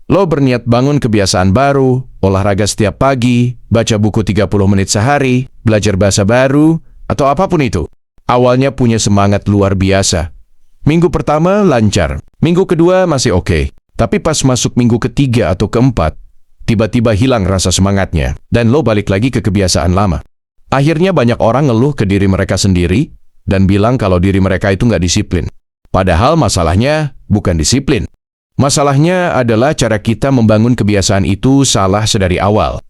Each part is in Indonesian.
Lo berniat bangun kebiasaan baru, olahraga setiap pagi, baca buku 30 menit sehari, belajar bahasa baru, atau apapun itu. Awalnya punya semangat luar biasa. Minggu pertama lancar, minggu kedua masih oke. Tapi pas masuk minggu ketiga atau keempat, tiba-tiba hilang rasa semangatnya, dan lo balik lagi ke kebiasaan lama. Akhirnya banyak orang ngeluh ke diri mereka sendiri, dan bilang kalau diri mereka itu nggak disiplin. Padahal masalahnya bukan disiplin. Masalahnya adalah cara kita membangun kebiasaan itu salah sedari awal.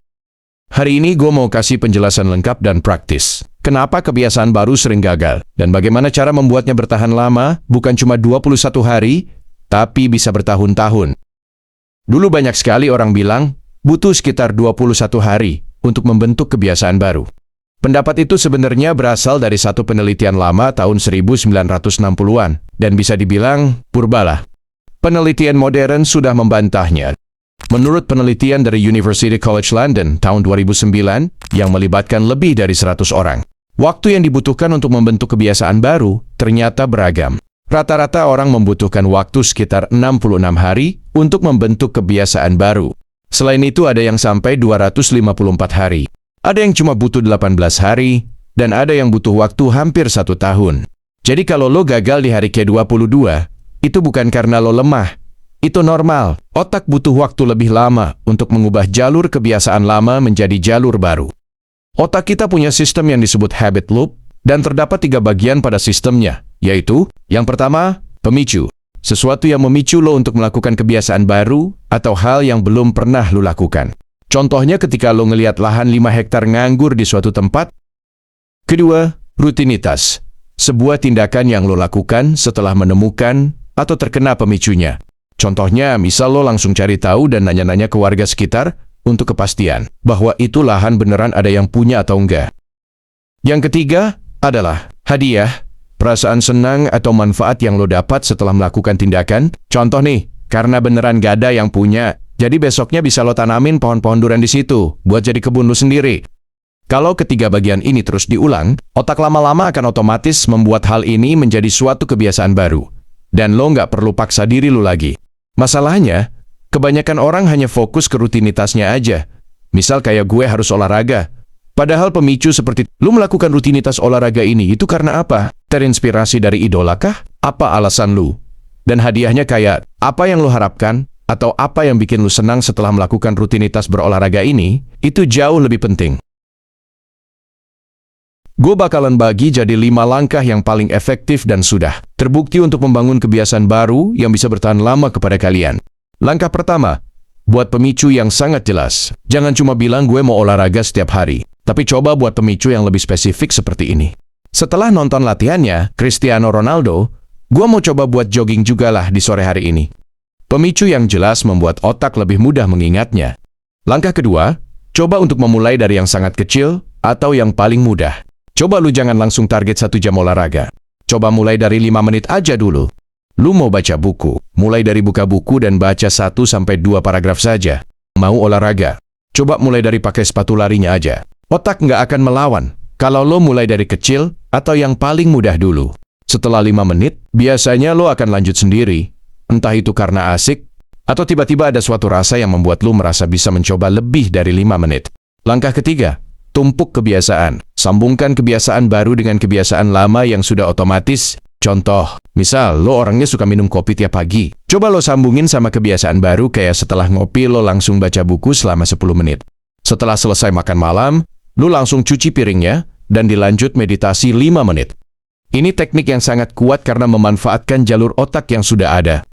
Hari ini gue mau kasih penjelasan lengkap dan praktis. Kenapa kebiasaan baru sering gagal, dan bagaimana cara membuatnya bertahan lama, bukan cuma 21 hari, tapi bisa bertahun-tahun. Dulu banyak sekali orang bilang, butuh sekitar 21 hari untuk membentuk kebiasaan baru. Pendapat itu sebenarnya berasal dari satu penelitian lama tahun 1960-an, dan bisa dibilang purbalah. Penelitian modern sudah membantahnya. Menurut penelitian dari University College London tahun 2009 yang melibatkan lebih dari 100 orang, waktu yang dibutuhkan untuk membentuk kebiasaan baru ternyata beragam. Rata-rata orang membutuhkan waktu sekitar 66 hari untuk membentuk kebiasaan baru. Selain itu ada yang sampai 254 hari. Ada yang cuma butuh 18 hari, dan ada yang butuh waktu hampir 1 tahun. Jadi kalau lo gagal di hari ke-22, itu bukan karena lo lemah. Itu normal. Otak butuh waktu lebih lama untuk mengubah jalur kebiasaan lama menjadi jalur baru. Otak kita punya sistem yang disebut habit loop, dan terdapat 3 bagian pada sistemnya, yaitu, yang pertama, pemicu. Sesuatu yang memicu lo untuk melakukan kebiasaan baru atau hal yang belum pernah lo lakukan. Contohnya ketika lo ngelihat lahan 5 hektar nganggur di suatu tempat. Kedua, rutinitas. Sebuah tindakan yang lo lakukan setelah menemukan atau terkena pemicunya. Contohnya, misal lo langsung cari tahu dan nanya-nanya ke warga sekitar untuk kepastian bahwa itu lahan beneran ada yang punya atau enggak. Yang ketiga adalah hadiah, perasaan senang atau manfaat yang lo dapat setelah melakukan tindakan. Contoh nih, karena beneran gak ada yang punya, jadi besoknya bisa lo tanamin pohon-pohon durian di situ buat jadi kebun lo sendiri. Kalau ketiga bagian ini terus diulang, otak lama-lama akan otomatis membuat hal ini menjadi suatu kebiasaan baru. Dan lo nggak perlu paksa diri lo lagi. Masalahnya, kebanyakan orang hanya fokus ke rutinitasnya aja. Misal kayak gue harus olahraga. Padahal pemicu seperti lo melakukan rutinitas olahraga ini itu karena apa? Terinspirasi dari idola kah? Apa alasan lo? Dan hadiahnya kayak, apa yang lo harapkan? Atau apa yang bikin lo senang setelah melakukan rutinitas berolahraga ini? Itu jauh lebih penting. Gue bakalan bagi jadi 5 langkah yang paling efektif dan sudah terbukti untuk membangun kebiasaan baru yang bisa bertahan lama kepada kalian. Langkah pertama, buat pemicu yang sangat jelas. Jangan cuma bilang gue mau olahraga setiap hari, tapi coba buat pemicu yang lebih spesifik seperti ini. Setelah nonton latihannya, Cristiano Ronaldo, gue mau coba buat jogging juga lah di sore hari ini. Pemicu yang jelas membuat otak lebih mudah mengingatnya. Langkah kedua, coba untuk memulai dari yang sangat kecil atau yang paling mudah. Coba lu jangan langsung target 1 jam olahraga. Coba mulai dari 5 menit aja dulu. Lu mau baca buku, mulai dari buka buku dan baca 1-2 paragraf saja. Mau olahraga, coba mulai dari pakai sepatu larinya aja. Otak nggak akan melawan kalau lo mulai dari kecil atau yang paling mudah dulu. Setelah 5 menit, biasanya lo akan lanjut sendiri. Entah itu karena asik, atau tiba-tiba ada suatu rasa yang membuat lo merasa bisa mencoba lebih dari 5 menit. Langkah ketiga, tumpuk kebiasaan. Sambungkan kebiasaan baru dengan kebiasaan lama yang sudah otomatis. Contoh, misal lo orangnya suka minum kopi tiap pagi. Coba lo sambungin sama kebiasaan baru kayak setelah ngopi lo langsung baca buku selama 10 menit. Setelah selesai makan malam, lo langsung cuci piringnya dan dilanjut meditasi 5 menit. Ini teknik yang sangat kuat karena memanfaatkan jalur otak yang sudah ada.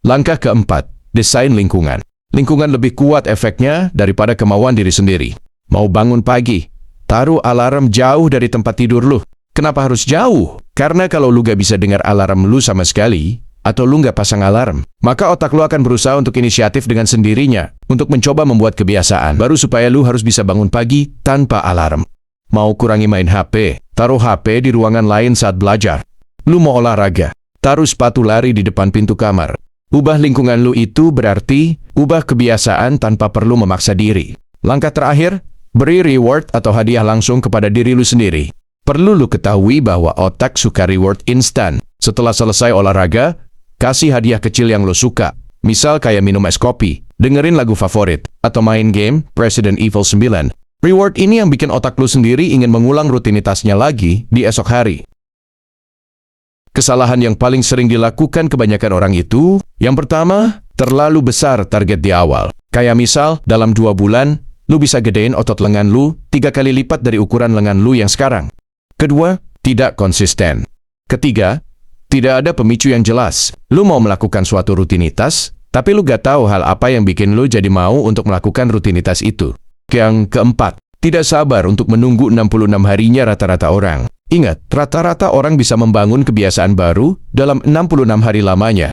Langkah keempat, desain lingkungan. Lingkungan lebih kuat efeknya daripada kemauan diri sendiri. Mau bangun pagi, taruh alarm jauh dari tempat tidur lu. Kenapa harus jauh? Karena kalau lu gak bisa dengar alarm lu sama sekali, atau lu gak pasang alarm, maka otak lu akan berusaha untuk inisiatif dengan sendirinya, untuk mencoba membuat kebiasaan baru supaya lu harus bisa bangun pagi tanpa alarm. Mau kurangi main HP, taruh HP di ruangan lain saat belajar. Lu mau olahraga, taruh sepatu lari di depan pintu kamar. Ubah lingkungan lu itu berarti ubah kebiasaan tanpa perlu memaksa diri. Langkah terakhir, beri reward atau hadiah langsung kepada diri lu sendiri. Perlu lu ketahui bahwa otak suka reward instan. Setelah selesai olahraga, kasih hadiah kecil yang lu suka. Misal kayak minum es kopi, dengerin lagu favorit, atau main game Resident Evil 9. Reward ini yang bikin otak lu sendiri ingin mengulang rutinitasnya lagi di esok hari. Kesalahan yang paling sering dilakukan kebanyakan orang itu, yang pertama, terlalu besar target di awal. Kayak misal, dalam 2 bulan, lu bisa gedein otot lengan lu 3 kali lipat dari ukuran lengan lu yang sekarang. Kedua, tidak konsisten. Ketiga, tidak ada pemicu yang jelas. Lu mau melakukan suatu rutinitas, tapi lu gak tahu hal apa yang bikin lu jadi mau untuk melakukan rutinitas itu. Yang keempat, tidak sabar untuk menunggu 66 harinya rata-rata orang. Ingat, rata-rata orang bisa membangun kebiasaan baru dalam 66 hari lamanya.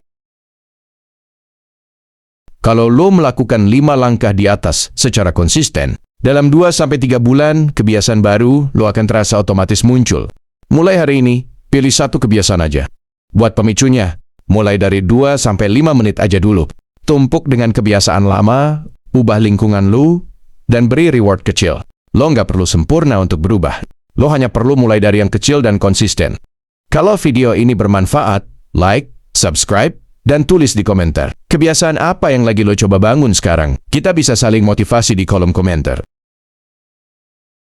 Kalau lo melakukan 5 langkah di atas secara konsisten, dalam 2-3 bulan, kebiasaan baru lo akan terasa otomatis muncul. Mulai hari ini, pilih satu kebiasaan aja. Buat pemicunya, mulai dari 2-5 menit aja dulu. Tumpuk dengan kebiasaan lama, ubah lingkungan lo, dan beri reward kecil. Lo nggak perlu sempurna untuk berubah. Lo hanya perlu mulai dari yang kecil dan konsisten. Kalau video ini bermanfaat, like, subscribe, dan tulis di komentar. Kebiasaan apa yang lagi lo coba bangun sekarang? Kita bisa saling motivasi di kolom komentar.